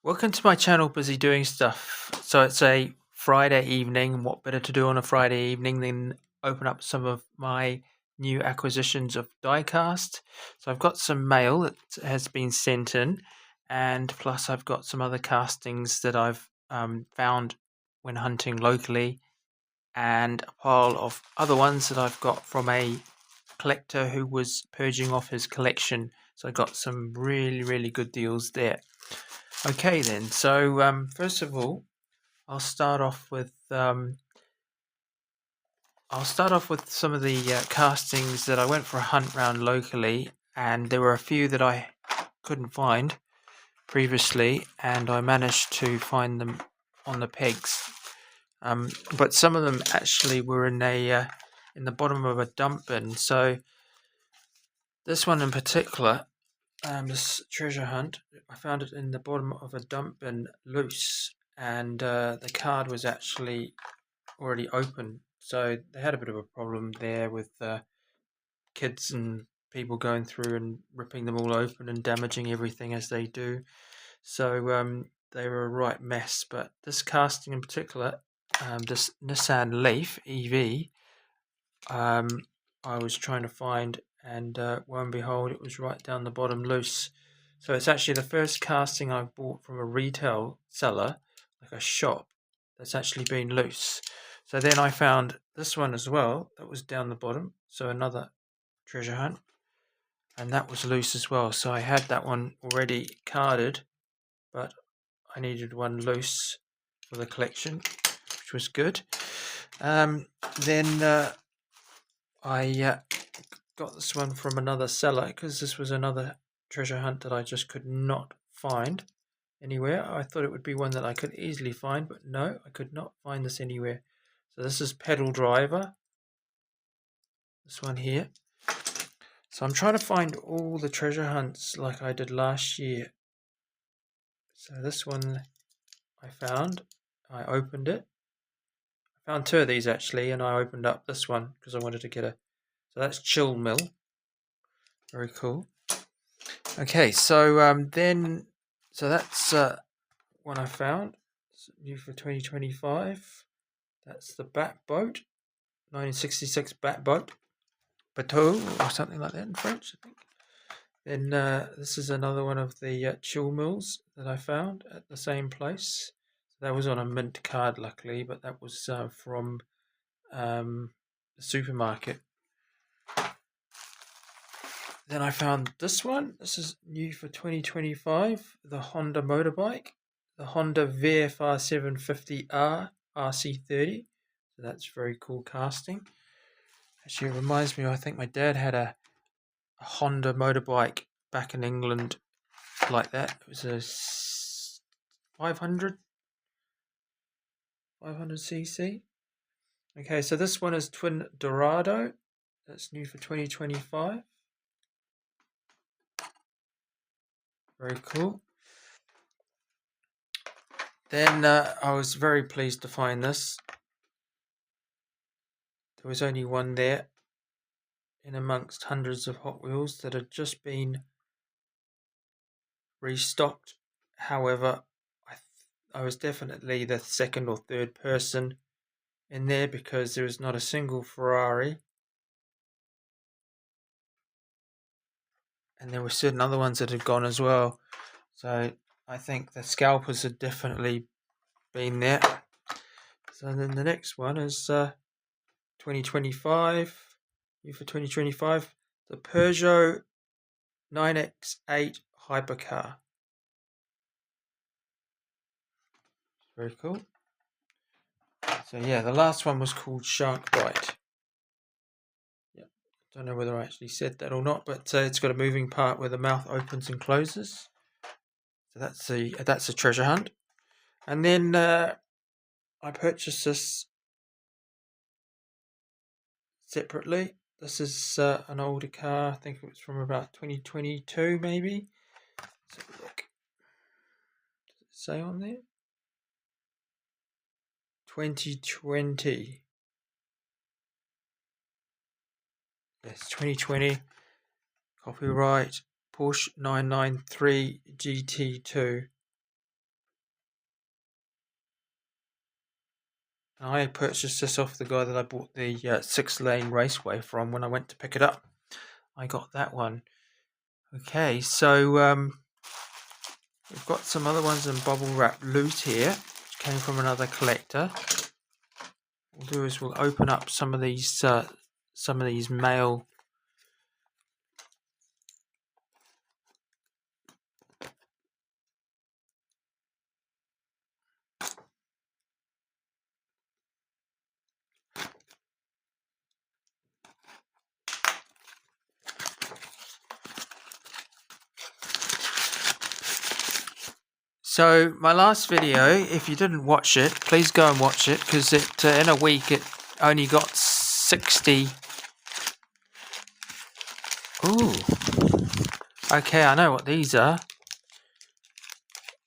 Welcome to my channel, Busy Doing Stuff. So it's a Friday evening, and what better to do on a Friday evening than open up some of my new acquisitions of Diecast. So I've got some mail that has been sent in, and plus I've got some other castings that I've found when hunting locally, and a pile of other ones that I've got from a collector who was purging off his collection. So I got some really good deals there. Okay then, so first of all, I'll start off with some of the castings that I went for a hunt round locally, and there were a few that I couldn't find previously, and I managed to find them on the pegs. But some of them actually were in the bottom of a dump bin. So this one in particular, this treasure hunt, I found it in the bottom of a dump bin loose, and the card was actually already open. So they had a bit of a problem there with kids and people going through and ripping them all open and damaging everything as they do. So they were a right mess. But this casting in particular, this Nissan Leaf EV, I was trying to find, and lo and behold, it was right down the bottom loose. So it's actually the first casting I've bought from a retail seller, like a shop, that's actually been loose. So then I found this one as well, that was down the bottom, so another treasure hunt, and that was loose as well. So I had that one already carded, but I needed one loose for the collection, which was good. Then I got this one from another seller because this was another treasure hunt that I just could not find anywhere. I thought it would be one that I could easily find, but no, I could not find this anywhere. So this is Pedal Driver, this one here. So I'm trying to find all the treasure hunts like I did last year. So this one I found, I opened it. I found two of these actually, and I opened up this one because I wanted to get a... So that's Chill Mill. Very cool. Okay, so so that's one I found. It's new for 2025. That's the Bat Boat, 1966 Bat Boat, Bateau or something like that in French, I think. Then this is another one of the chill mills that I found at the same place. That was on a mint card, luckily, but that was from the supermarket. Then I found this one. This is new for 2025. The Honda motorbike, the Honda VFR 750R RC30. So that's very cool casting. Actually, it reminds me, I think my dad had a Honda motorbike back in England like that. It was a 500cc. Okay, so this one is Twin Dorado. That's new for 2025. Very cool. Then I was very pleased to find this. There was only one there in amongst hundreds of Hot Wheels that had just been restocked. However, I was definitely the second or third person in there because there was not a single Ferrari. And there were certain other ones that had gone as well. So I think the scalpers had definitely been there. So then the next one is 2025. New for 2025. The Peugeot 9X8 Hypercar. Very cool. So yeah, the last one was called Shark Bite. Yeah, don't know whether I actually said that or not, but it's got a moving part where the mouth opens and closes. So that's a treasure hunt. And then I purchased this separately. This is an older car. I think it was from about 2022, maybe. Let's have a look. Does it say on there? 2020. Yes, 2020. Copyright Porsche 993 GT2. I purchased this off the guy that I bought the 6-lane raceway from when I went to pick it up. I got that one. Okay, so we've got some other ones in bubble wrap loot here, which came from another collector. What we'll do is we'll open up some of these mail. So my last video, if you didn't watch it, please go and watch it, because it in a week it only got 60. Ooh. Okay, I know what these are.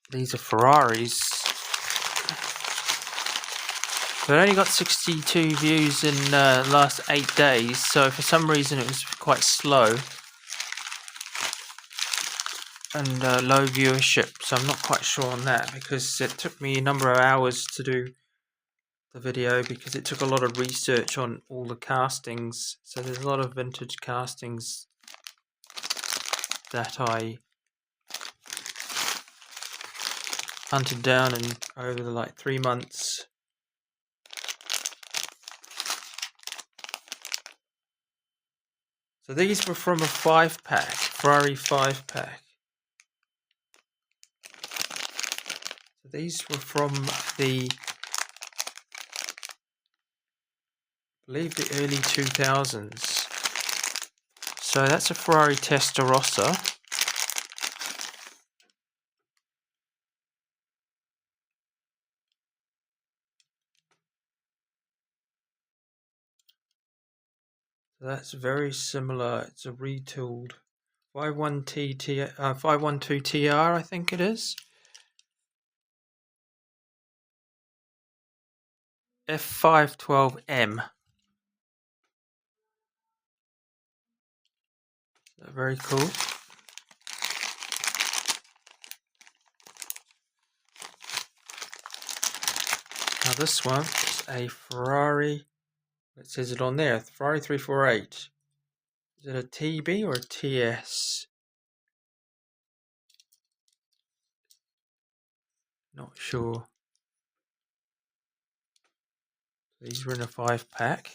These are Ferraris. So it only got 62 views in the last 8 days, so for some reason it was quite slow and low viewership, so I'm not quite sure on that, because it took me a number of hours to do the video, because it took a lot of research on all the castings. So there's a lot of vintage castings that I hunted down in over the 3 months. So these were from a 5-pack, Ferrari 5-pack. So these were from the, I believe, the early 2000s. So that's a Ferrari Testarossa. So that's very similar. It's a retooled 512 TR, I think it is. F512M. So very cool. Now this one is a Ferrari. It says it on there. Ferrari 348. Is it a TB or a TS? Not sure. These were in a 5-pack.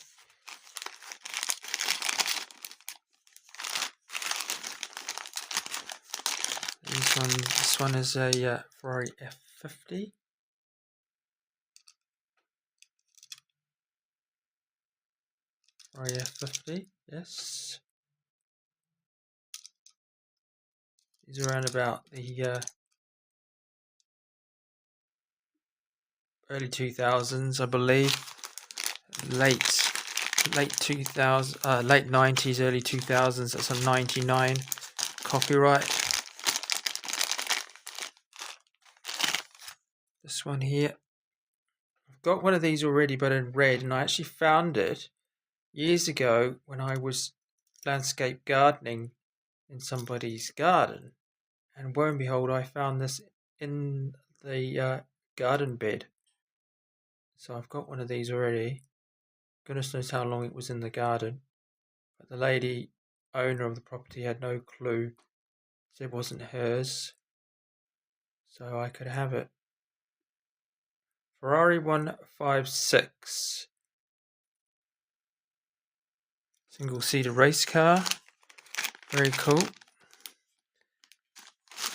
This one is a Ferrari F50. Ferrari F50, yes. These are around about the early 2000s, I believe. Late 2000, late 90s, early 2000s. That's a 99 copyright. This one here, I've got one of these already, but in red, and I actually found it years ago when I was landscape gardening in somebody's garden, and lo and behold, I found this in the garden bed. So I've got one of these already. Goodness knows how long it was in the garden, but the lady owner of the property had no clue, said it wasn't hers, so I could have it. Ferrari 156, single-seater race car, very cool.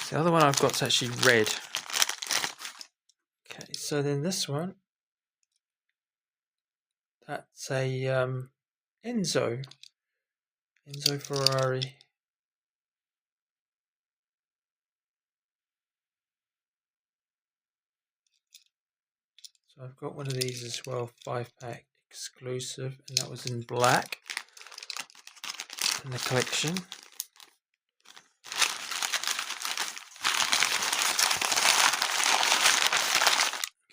The other one I've got is actually red. Okay, so then this one, that's a Enzo Ferrari. So I've got one of these as well, 5-pack exclusive, and that was in black in the collection.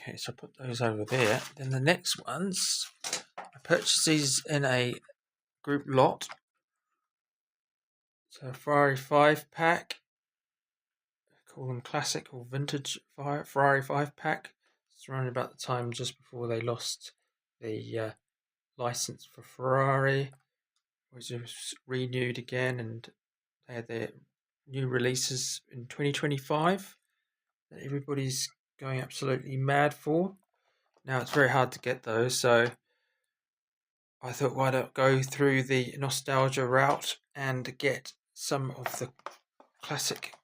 Okay, so I put those over there. Then the next ones, I purchased these in a group lot. So Ferrari 5-pack, call them classic or vintage Ferrari 5-pack. It's around about the time just before they lost the license for Ferrari was just renewed again, and they had their new releases in 2025 that everybody's going absolutely mad for. Now it's very hard to get those, so I thought, why not go through the nostalgia route and get some of the classic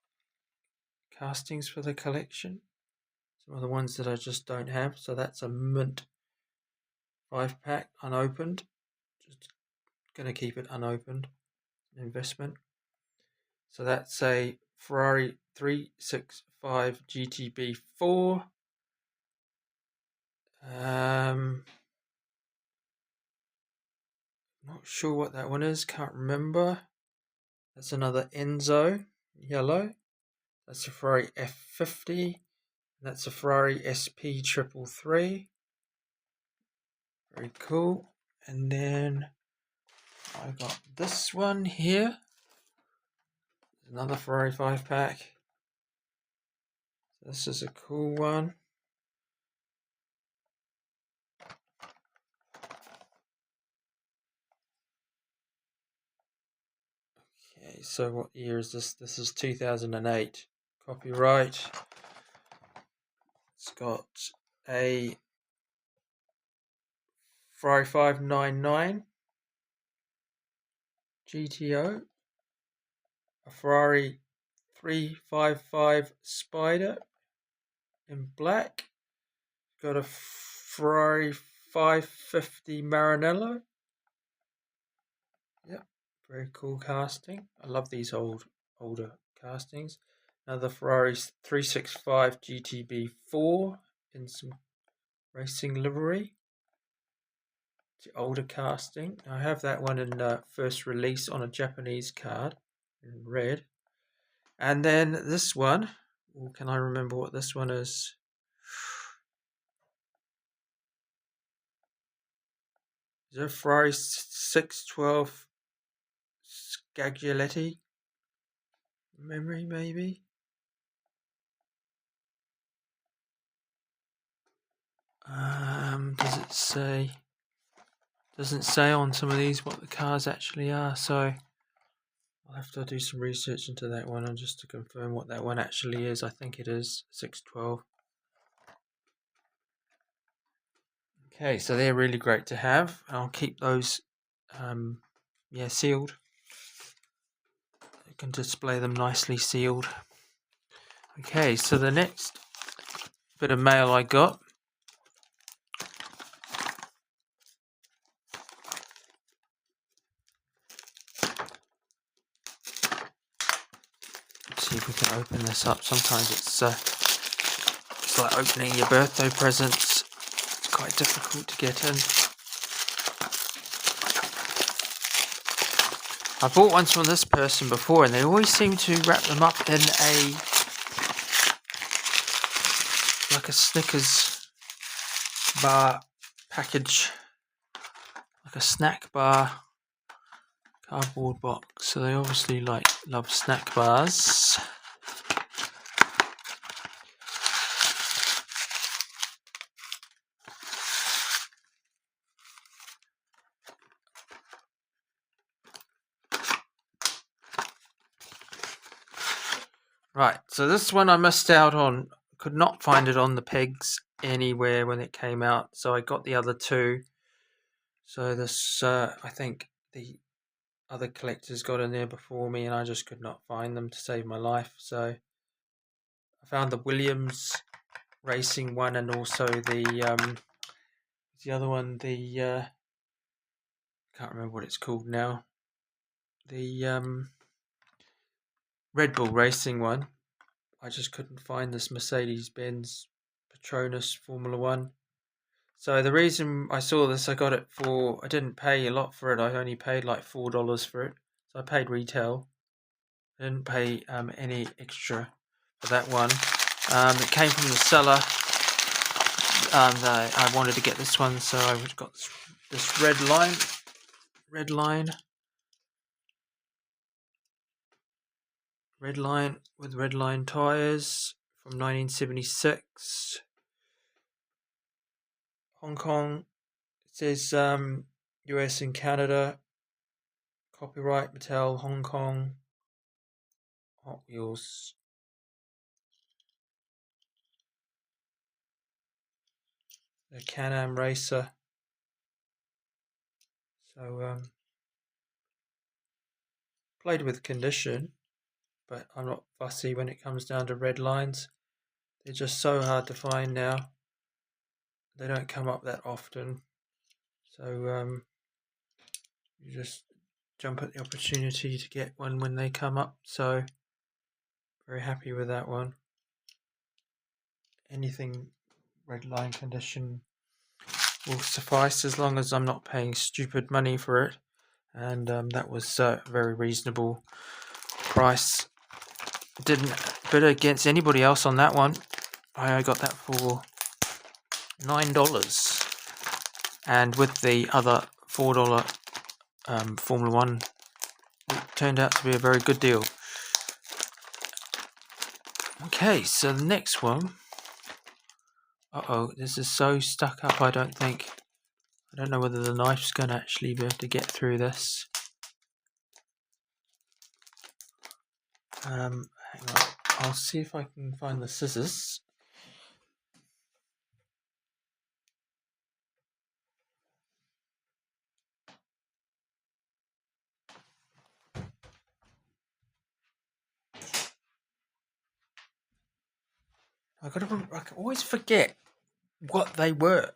castings for the collection. Some of the ones that I just don't have. So that's a mint 5-pack unopened. Just going to keep it unopened. Investment. So that's a Ferrari 365 GTB4. Not sure what that one is. Can't remember. That's another Enzo yellow. That's a Ferrari F50. That's a Ferrari SP333. Very cool. And then I got this one here. Another Ferrari 5-pack. This is a cool one. Okay, so what year is this? This is 2008. Copyright. It's got a Ferrari 599 GTO, a Ferrari 355 Spider in black, got a Ferrari 550 Maranello. Yep, very cool casting. I love these older castings. Another Ferrari 365 GTB4 in some racing livery. It's the older casting. I have that one in first release on a Japanese card in red. And then this one, can I remember what this one is? Is it a Ferrari 612 Scaglietti? Memory, maybe? Does it say? Doesn't say on some of these what the cars actually are, so I'll have to do some research into that one and just to confirm what that one actually is. I think it is 612. Okay, so they're really great to have. I'll keep those sealed. I can display them nicely sealed. Okay, so the next bit of mail I got. Let's see if we can open this up. Sometimes it's like opening your birthday presents. It's quite difficult to get in. I bought ones from this person before, and they always seem to wrap them up in like a Snickers bar package, like a snack bar cardboard box. So they obviously love snack bars. Right, so this one I missed out on. Could not find it on the pegs anywhere when it came out, so I got the other two. So this, I think the other collectors got in there before me, and I just could not find them to save my life. So I found the Williams racing one, and also the other one, the can't remember what it's called now. The Red Bull racing one. I just couldn't find this Mercedes-Benz Patronus Formula One. So the reason I saw this, I got it for, I didn't pay a lot for it. I only paid like $4 for it. So I paid retail. I didn't pay any extra for that one. It came from the seller. I wanted to get this one, so I got this red line with red line tires from 1976. Hong Kong says US and Canada. Copyright Mattel, Hong Kong. Hot Wheels. The Can-Am Racer. So played with condition, but I'm not fussy when it comes down to red lines. They're just so hard to find now. They don't come up that often. So you just jump at the opportunity to get one when they come up. So very happy with that one. Anything red line condition will suffice as long as I'm not paying stupid money for it. And that was a very reasonable price. Didn't bid against anybody else on that one. I got that for $9, and with the other $4 Formula One, it turned out to be a very good deal. Okay, so the next one. This is so stuck up. I don't know whether the knife's going to actually be able to get through this. Hang on. I'll see if I can find the scissors. I always forget what they were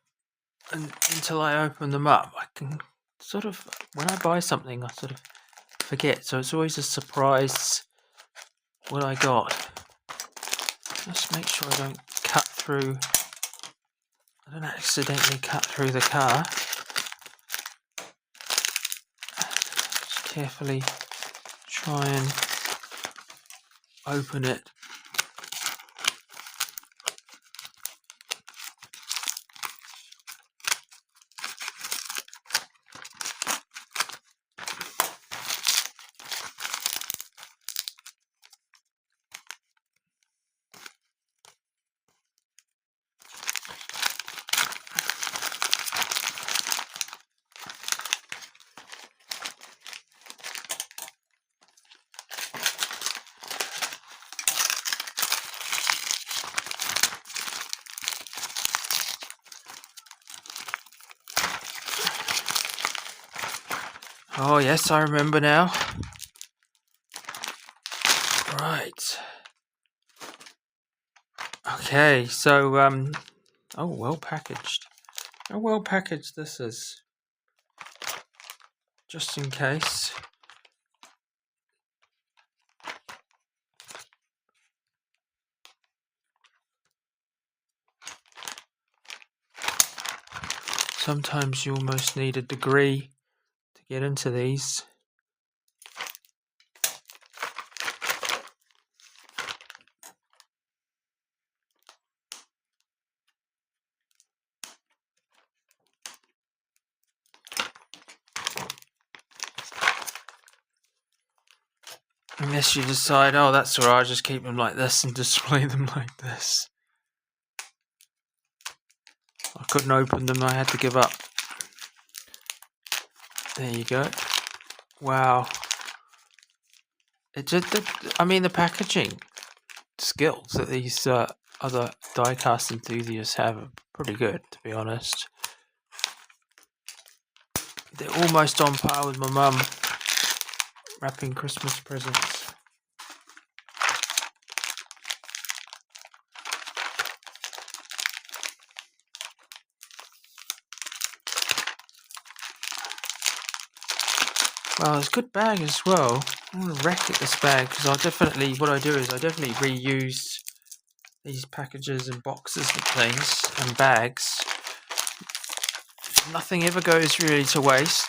until I open them up. I can sort of, when I buy something, I sort of forget. So it's always a surprise what I got. Just make sure I don't I don't accidentally cut through the car. Just carefully try and open it. Oh yes, I remember now. Right. Okay, so well packaged. How well packaged this is. Just in case. Sometimes you almost need a degree to get into these. Unless you decide, that's alright, I'll just keep them like this and display them like this. I couldn't open them, I had to give up. There you go. Wow. The packaging skills that these other diecast enthusiasts have are pretty good, to be honest. They're almost on par with my mum wrapping Christmas presents. Well, it's a good bag as well. I'm going to wreck it, this bag, because what I do is I definitely reuse these packages and boxes and things and bags. Nothing ever goes really to waste.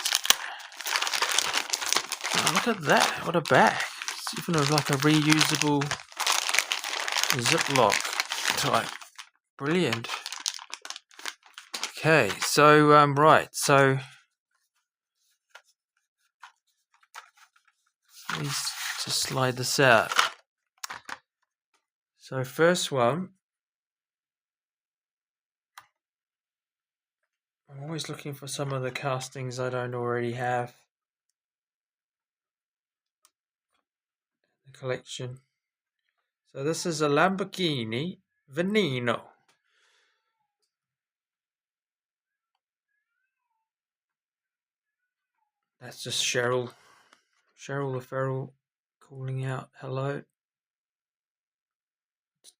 Oh, look at that, what a bag. It's even like a reusable Ziploc type. Brilliant. Okay, so right, so let's just slide this out. So first one I'm always looking for some of the castings I don't already have. The collection. So this is a Lamborghini Veneno. That's just Cheryl the Feral calling out hello.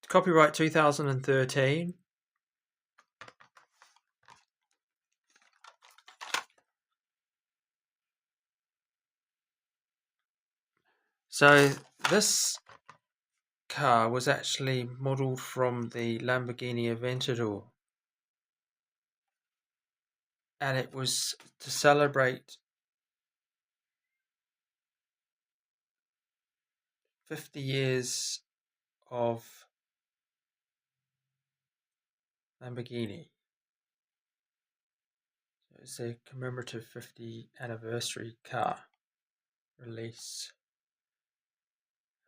Copyright 2013. So this car was actually modelled from the Lamborghini Aventador, and it was to celebrate 50 years of Lamborghini. So it's a commemorative 50 anniversary car release.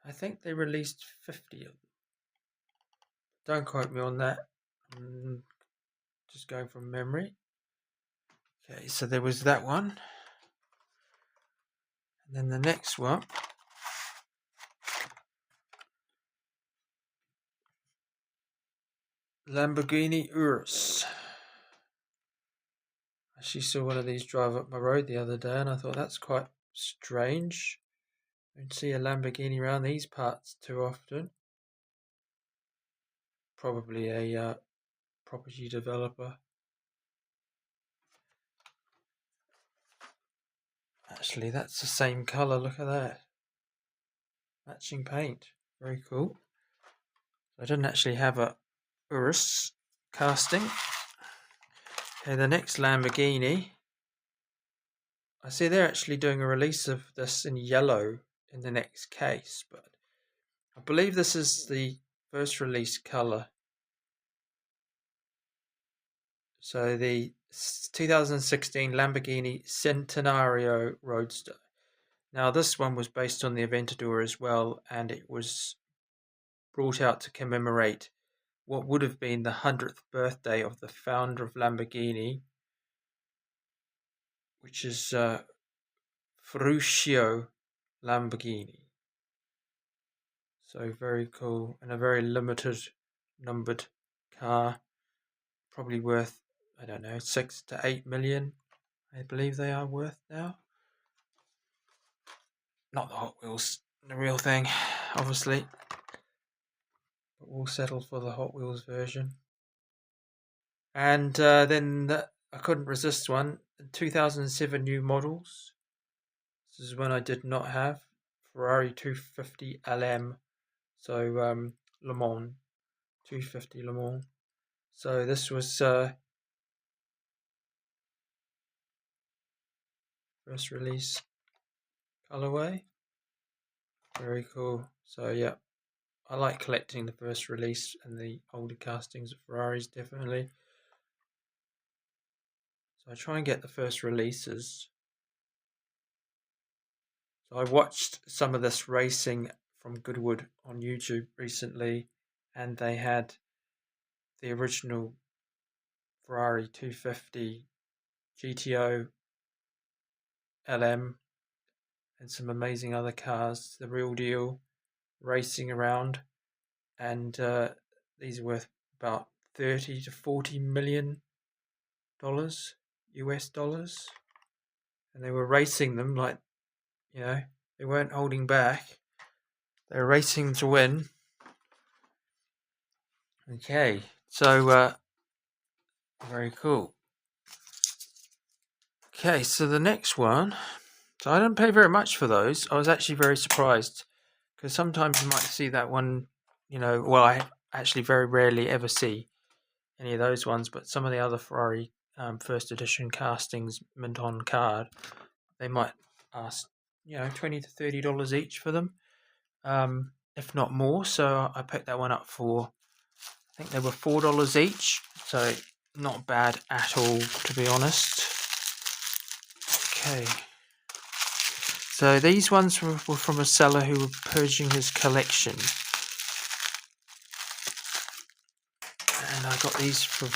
I think they released 50 of them. Don't quote me on that. I'm just going from memory. Okay, so there was that one. And then the next one. Lamborghini Urus. I actually saw one of these drive up my road the other day, and I thought that's quite strange. I don't see a Lamborghini around these parts too often. Probably a property developer. Actually, that's the same colour. Look at that. Matching paint. Very cool. I didn't actually have a Urus casting. Okay, the next Lamborghini. I see they're actually doing a release of this in yellow in the next case, but I believe this is the first release colour. So the 2016 Lamborghini Centenario Roadster. Now this one was based on the Aventador as well, and it was brought out to commemorate what would have been the 100th birthday of the founder of Lamborghini, which is Ferruccio Lamborghini. So very cool, and a very limited numbered car, probably worth, I don't know, 6 to 8 million, I believe they are worth now. Not the Hot Wheels, the real thing, obviously, but we'll settle for the Hot Wheels version. And then I couldn't resist one, 2007 new models. This is one I did not have, Ferrari 250 LM, so Le Mans, 250 Le Mans. So this was first release colorway. Very cool. So yeah, I like collecting the first release and the older castings of Ferraris, definitely. So I try and get the first releases. So I watched some of this racing from Goodwood on YouTube recently, and they had the original Ferrari 250 GTO LM and some amazing other cars, the real deal, racing around, and these are worth about 30 to 40 million US dollars, and they were racing them like, you know, they weren't holding back, they were racing to win. Okay, so very cool. Okay, so the next one, so I didn't pay very much for those. I was actually very surprised, because sometimes you might see that one, you know, well, I actually very rarely ever see any of those ones, but some of the other Ferrari first edition castings mint on card, they might ask, you know, $20 to $30 each for them, if not more. So I picked that one up for, I think they were $4 each, so not bad at all, to be honest. Okay, so these ones were from a seller who was purging his collection, and I got these for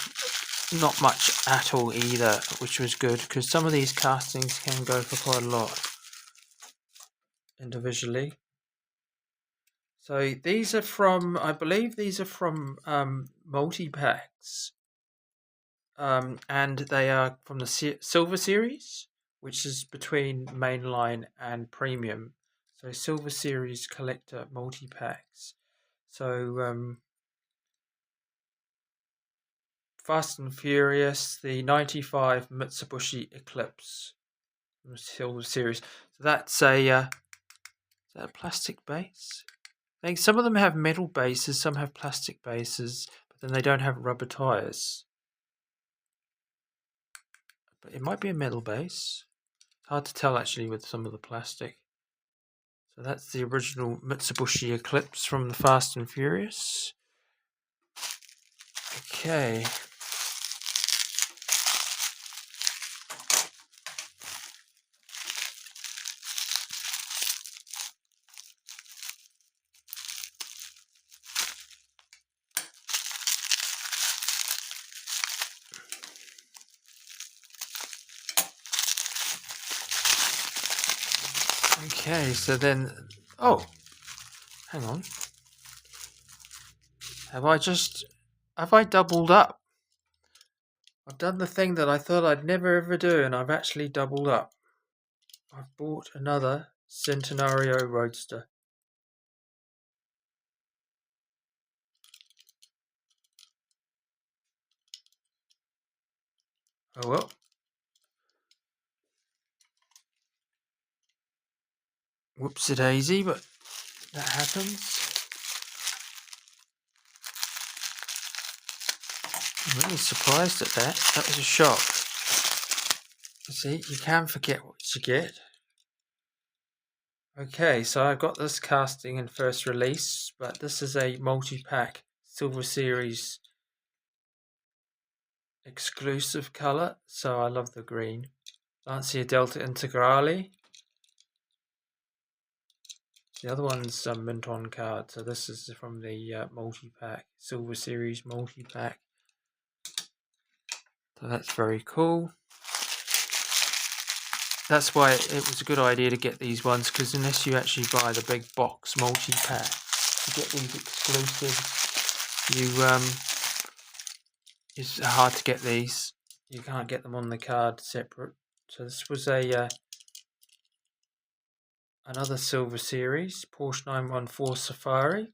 not much at all either, which was good because some of these castings can go for quite a lot individually. So these are from, I believe these are from multi-packs, and they are from the Silver Series, which is between mainline and premium. So Silver Series collector multi-packs. So Fast and Furious, the 95 Mitsubishi Eclipse from the Silver Series. So that's is that a plastic base? I think some of them have metal bases, some have plastic bases, but then they don't have rubber tires. But it might be a metal base. Hard to tell actually with some of the plastic. So that's the original Mitsubishi Eclipse from the Fast and Furious. Okay. Okay, so then... Oh! Hang on. Have I doubled up? I've done the thing that I thought I'd never ever do, and I've actually doubled up. I've bought another Centenario Roadster. Oh well. Whoopsie-daisy, but that happens. I'm really surprised at that. That was a shock. You see, you can forget what you get. Okay, so I've got this casting in first release, but this is a multi-pack Silver Series exclusive colour, so I love the green. Lancia Delta Integrale. The other one's mint on card, so this is from the multi-pack, Silver Series multi-pack. So that's very cool. That's why it was a good idea to get these ones, because unless you actually buy the big box multi-pack to get these exclusive, it's hard to get these. You can't get them on the card separate. So this was a another Silver Series, Porsche 914 Safari.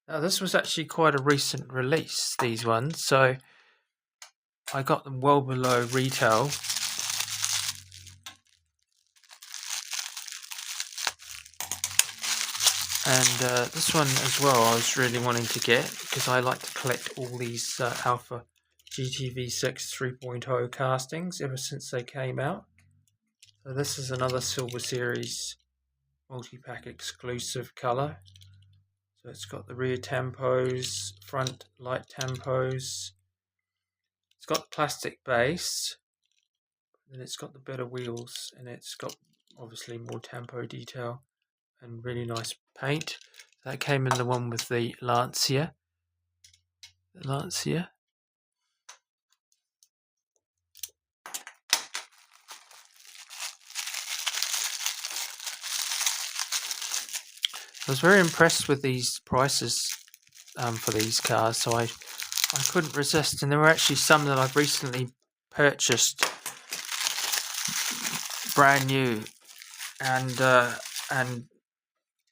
Now this was actually quite a recent release, these ones, so I got them well below retail. And this one as well I was really wanting to get, because I like to collect all these Alpha GTV6 3.0 castings ever since they came out. So this is another Silver Series multi-pack exclusive colour. So it's got the rear tampos, front light tampos. It's got the plastic base, and it's got the better wheels, and it's got obviously more tampo detail and really nice paint. That came in the one with the Lancia. I was very impressed with these prices for these cars, so I couldn't resist. And there were actually some that I've recently purchased brand new, and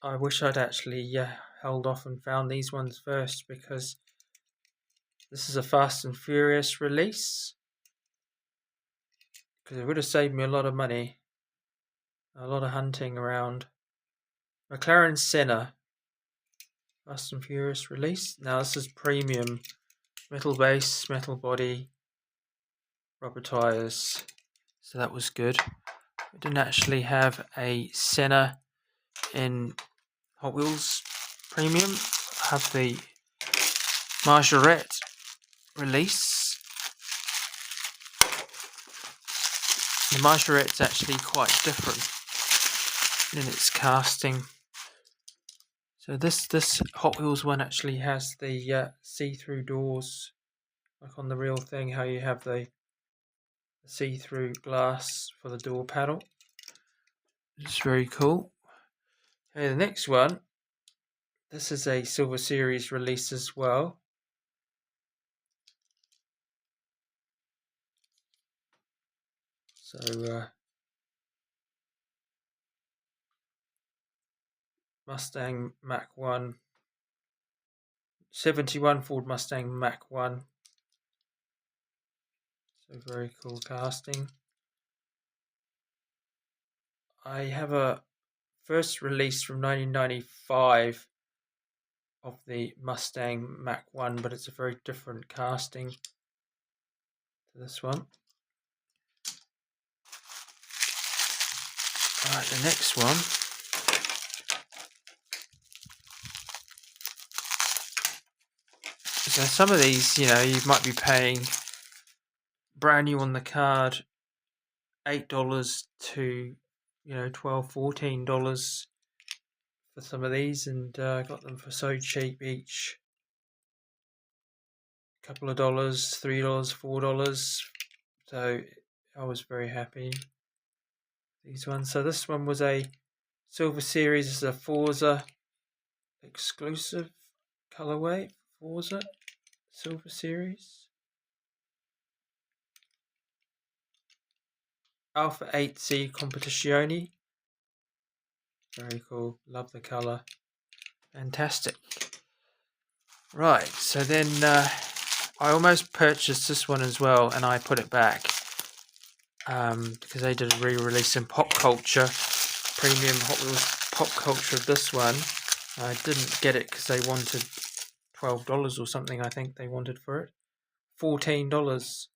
I wish I'd actually held off and found these ones first, because this is a Fast and Furious release, because it would have saved me a lot of money, a lot of hunting around. McLaren Senna Fast and Furious release. Now this is premium, metal base, metal body, rubber tires, so that was good. I didn't actually have a Senna in Hot Wheels Premium. I have the Margarette release. The Margarette's actually quite different in its casting. So this Hot Wheels one actually has the see-through doors like on the real thing, how you have the see-through glass for the door panel. It's very cool. Okay, the next one. This is a Silver Series release as well. So Mustang Mach 1, 71 Ford Mustang Mach 1. So very cool casting. I have a first release from 1995 of the Mustang Mach 1, but it's a very different casting to this one. Alright, the next one. So some of these, you know, you might be paying brand new on the card $8 to, you know, $12, $14 for some of these, and I got them for so cheap each. A couple of dollars, $3, $4. So I was very happy. These ones. So this one was a Silver Series. This is a Forza exclusive colorway. Forza Silver Series. Alpha 8C Competizione. Very cool. Love the color. Fantastic. Right. So then I almost purchased this one as well, and I put it back because they did a re-release in Pop Culture, premium Hot Wheels Pop Culture of this one. I didn't get it because they wanted $12 or something. I think they wanted for it $14.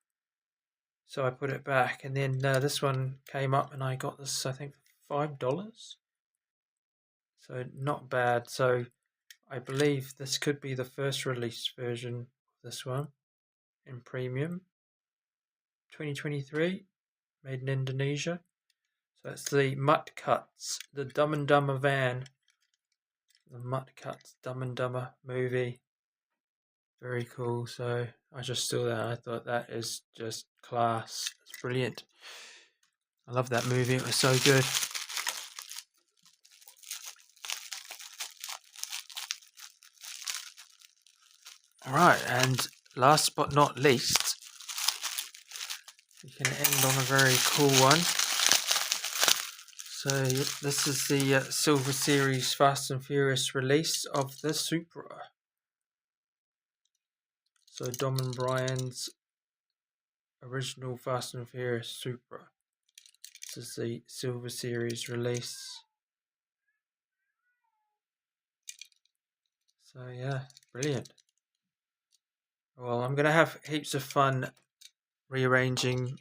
So I put it back, and then this one came up, and I got this, I think, $5. So not bad. So I believe this could be the first release version of this one in premium. 2023, made in Indonesia. So it's the Mutt Cuts, the Dumb and Dumber van. The Mutt Cuts Dumb and Dumber movie. Very cool. So I just saw that. I thought that is just class. It's brilliant. I love that movie. It was so good. Alright, and last but not least, we can end on a very cool one. So this is the Silver Series Fast and Furious release of the Supra. So Dom and Brian's original Fast and Furious Supra. This is the Silver Series release. So yeah, brilliant. Well, I'm going to have heaps of fun rearranging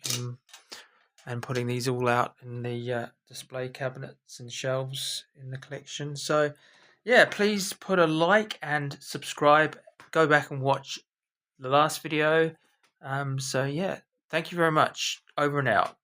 and putting these all out in the display cabinets and shelves in the collection. So yeah, please put a like and subscribe. Go back and watch the last video. So yeah, thank you very much. Over and out.